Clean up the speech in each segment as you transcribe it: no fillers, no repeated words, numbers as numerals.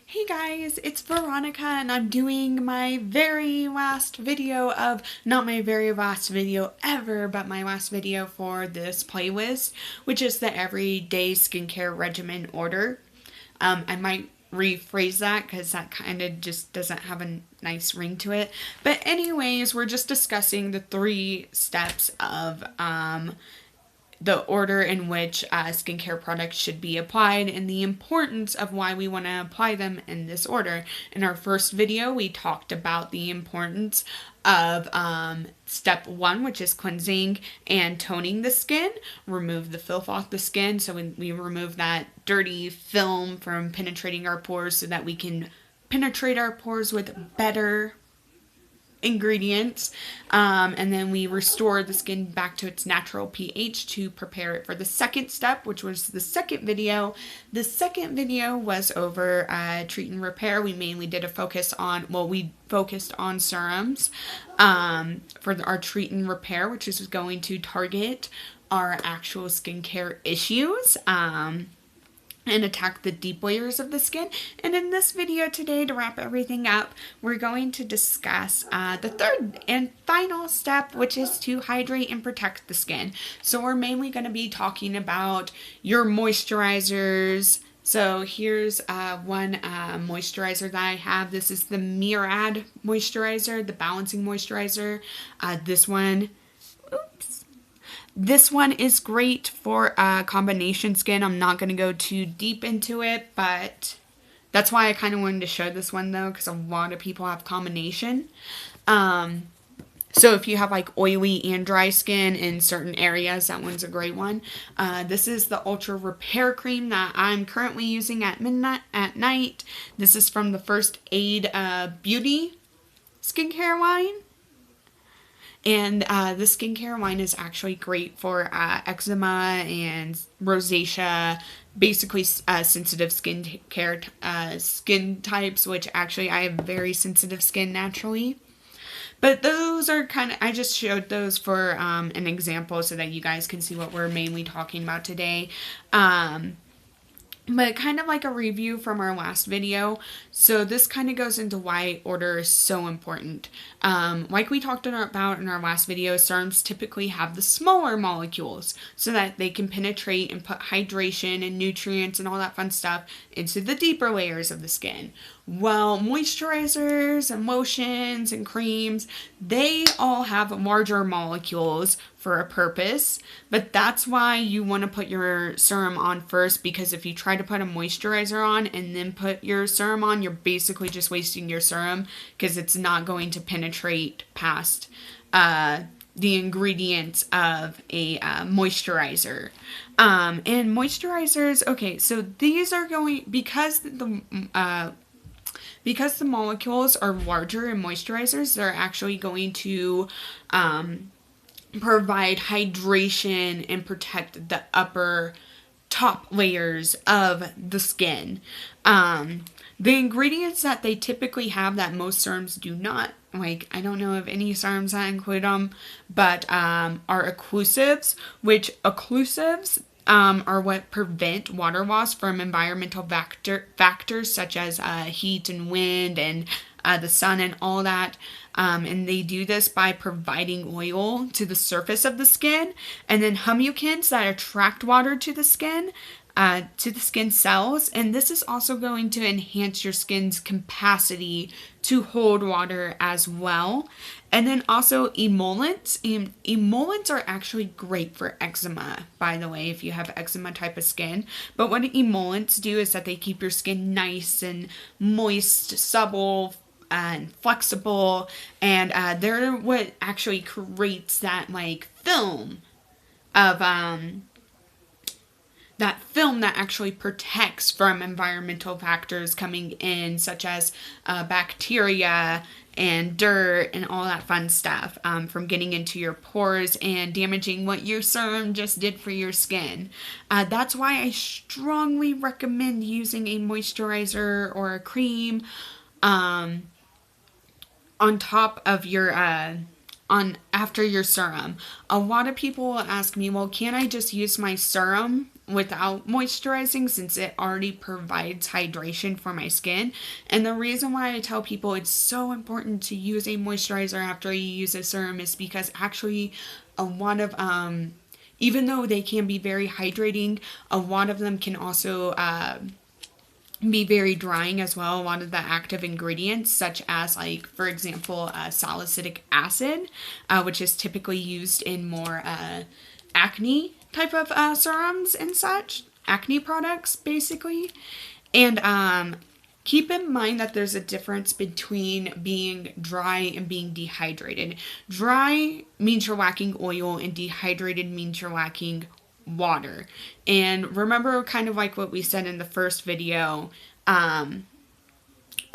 Hey guys, it's Veronica and I'm doing my very last video of, not my very last video ever, but my last video for this playlist, which is the everyday skincare regimen order. I might rephrase that because that kind of just doesn't have a nice ring to it. But anyways, we're just discussing the 3 steps of the order in which skincare products should be applied and the importance of why we want to apply them in this order. In our first video, we talked about the importance of step 1, which is cleansing and toning the skin. Remove the filth off the skin, so we remove that dirty film from penetrating our pores so that we can penetrate our pores with better ingredients, and then we restore the skin back to its natural pH to prepare it for the second step, which was the second video. The second video was over treat and repair. We mainly did a focus on, we focused on serums for our treat and repair, which is going to target our actual skincare issues. And attack the deep layers of the skin. And in this video today, to wrap everything up, we're going to discuss the third and final step, which is to hydrate and protect the skin. So we're mainly going to be talking about your moisturizers. So here's one moisturizer that I have. This is the Murad moisturizer, the balancing moisturizer. This one is great for combination skin. I'm not going to go too deep into it, but that's why I kind of wanted to show this one though, because a lot of people have combination. So if you have like oily and dry skin in certain areas, that one's a great one. This is the Ultra Repair Cream that I'm currently using at night. This is from the First Aid Beauty skincare line. And the skincare line is actually great for eczema and rosacea, basically sensitive skin types, which actually I have very sensitive skin naturally. But those are I just showed those for an example so that you guys can see what we're mainly talking about today. But kind of like a review from our last video. So this kind of goes into why order is so important. Like we talked about in our last video, serums typically have the smaller molecules so that they can penetrate and put hydration and nutrients and all that fun stuff into the deeper layers of the skin. Well, moisturizers and lotions and creams, they all have larger molecules for a purpose, but that's why you want to put your serum on first, because if you try to put a moisturizer on and then put your serum on, you're basically just wasting your serum because it's not going to penetrate past the ingredients of a moisturizer. And moisturizers, okay, so these are going, because the molecules are larger in moisturizers, they're actually going to provide hydration and protect the top layers of the skin. The ingredients that they typically have that most serums do not, like I don't know of any serums that include them, but are occlusives, which occlusives are what prevent water loss from environmental factors such as heat and wind and the sun and all that. And they do this by providing oil to the surface of the skin, and then humectants that attract water to the skin cells. And this is also going to enhance your skin's capacity to hold water as well. And then also emollients. Emollients are actually great for eczema, by the way, if you have eczema type of skin. But what emollients do is that they keep your skin nice and moist, supple, and flexible, and they're what actually creates that like film of that actually protects from environmental factors coming in, such as bacteria and dirt and all that fun stuff from getting into your pores and damaging what your serum just did for your skin. That's why I strongly recommend using a moisturizer or a cream on top of your on after your serum. A lot of people will ask me, well, can I just use my serum without moisturizing since it already provides hydration for my skin? And the reason why I tell people it's so important to use a moisturizer after you use a serum is because actually a lot of even though they can be very hydrating, a lot of them can also be very drying as well. A lot of the active ingredients, such as, like, for example, salicylic acid, which is typically used in more acne type of serums and such, acne products basically. And keep in mind that there's a difference between being dry and being dehydrated. Dry means you're lacking oil, and dehydrated means you're lacking water. And remember, kind of like what we said in the first video,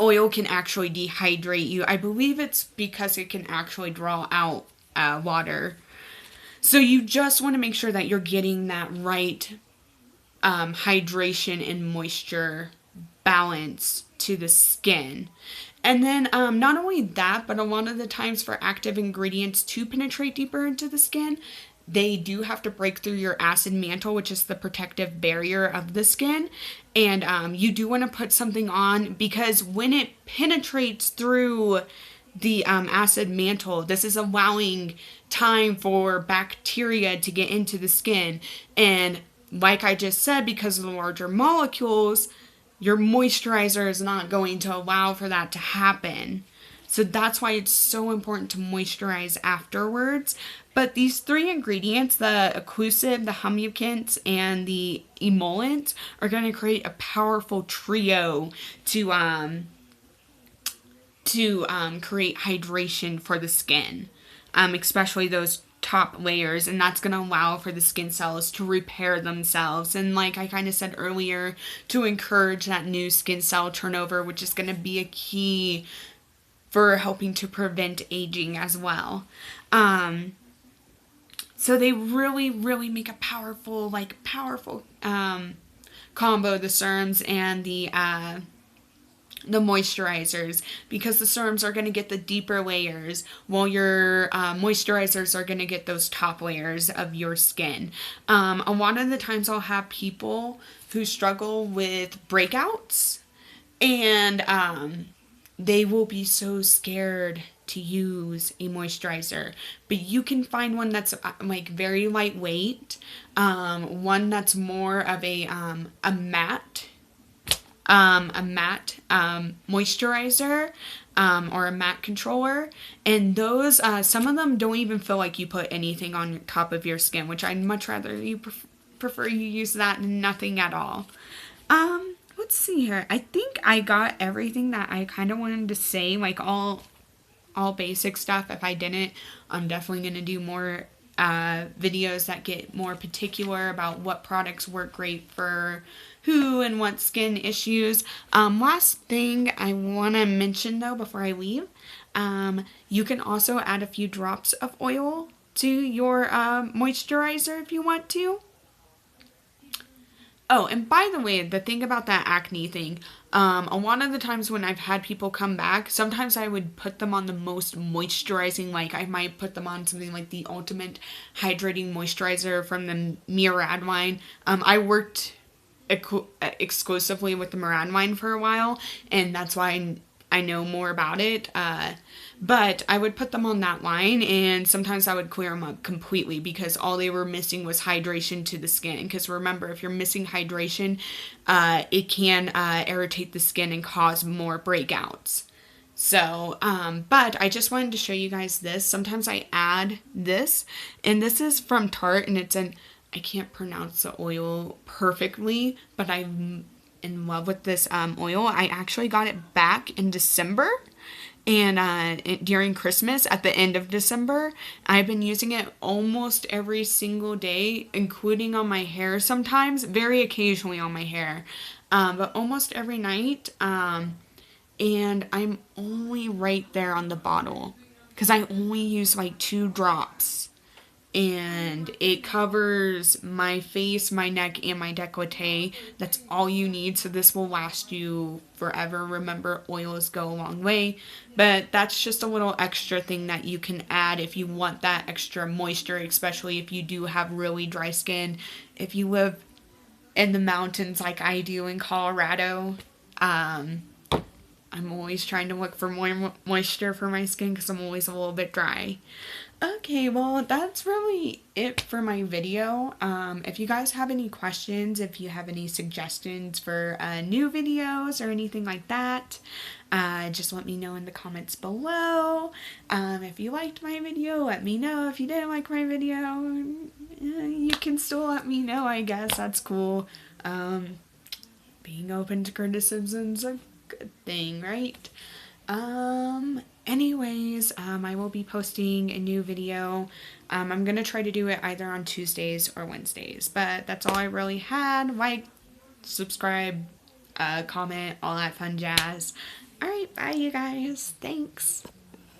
oil can actually dehydrate you. I believe it's because it can actually draw out water. So you just want to make sure that you're getting that right hydration and moisture balance to the skin. And then not only that, but a lot of the times for active ingredients to penetrate deeper into the skin, they do have to break through your acid mantle, which is the protective barrier of the skin. And you do want to put something on, because when it penetrates through the acid mantle, this is allowing time for bacteria to get into the skin. And like I just said, because of the larger molecules, your moisturizer is not going to allow for that to happen. So that's why it's so important to moisturize afterwards. But these three ingredients, the occlusive, the humectants, and the emollients, are going to create a powerful trio to create hydration for the skin, especially those top layers, and that's going to allow for the skin cells to repair themselves, and like I kind of said earlier, to encourage that new skin cell turnover, which is going to be a key for helping to prevent aging as well. So they really, really make a powerful combo, the serums and the moisturizers, because the serums are going to get the deeper layers, while your moisturizers are going to get those top layers of your skin. A lot of the times I'll have people who struggle with breakouts, and they will be so scared to use a moisturizer, but you can find one that's like very lightweight, one that's more of a matte moisturizer, or a matte controller, and those some of them don't even feel like you put anything on top of your skin, which I'd much rather you prefer you use that than nothing at all. Let's see here. I think I got everything that I kind of wanted to say, like all basic stuff. If I didn't, I'm definitely going to do more videos that get more particular about what products work great for who and what skin issues. Last thing I want to mention though before I leave, you can also add a few drops of oil to your moisturizer if you want to. Oh, and by the way, the thing about that acne thing, a lot of the times when I've had people come back, sometimes I would put them on the most moisturizing, like I might put them on something like the Ultimate Hydrating Moisturizer from the Murad line. I worked exclusively with the Murad line for a while, and that's why I know more about it. But I would put them on that line, and sometimes I would clear them up completely because all they were missing was hydration to the skin. Because remember, if you're missing hydration, it can irritate the skin and cause more breakouts. So, but I just wanted to show you guys this. Sometimes I add this, and this is from Tarte, and it's I can't pronounce the oil perfectly, but I'm in love with this oil. I actually got it back in December, and during Christmas at the end of December. I've been using it almost every single day, including on my hair sometimes, very occasionally on my hair, but almost every night. And I'm only right there on the bottle because I only use like 2 drops and it covers my face, my neck, and my décolleté. That's all you need, so this will last you forever. Remember, oils go a long way, but that's just a little extra thing that you can add if you want that extra moisture, especially if you do have really dry skin. If you live in the mountains like I do in Colorado, I'm always trying to look for more moisture for my skin because I'm always a little bit dry. Okay, well, that's really it for my video. If you guys have any questions, if you have any suggestions for new videos or anything like that, just let me know in the comments below. If you liked my video, let me know. If you didn't like my video, you can still let me know, I guess. That's cool. Being open to criticism's a good thing, right? Anyways, I will be posting a new video. I'm gonna try to do it either on Tuesdays or Wednesdays, but that's all I really had. Like, subscribe, comment, all that fun jazz. Alright, bye you guys. Thanks.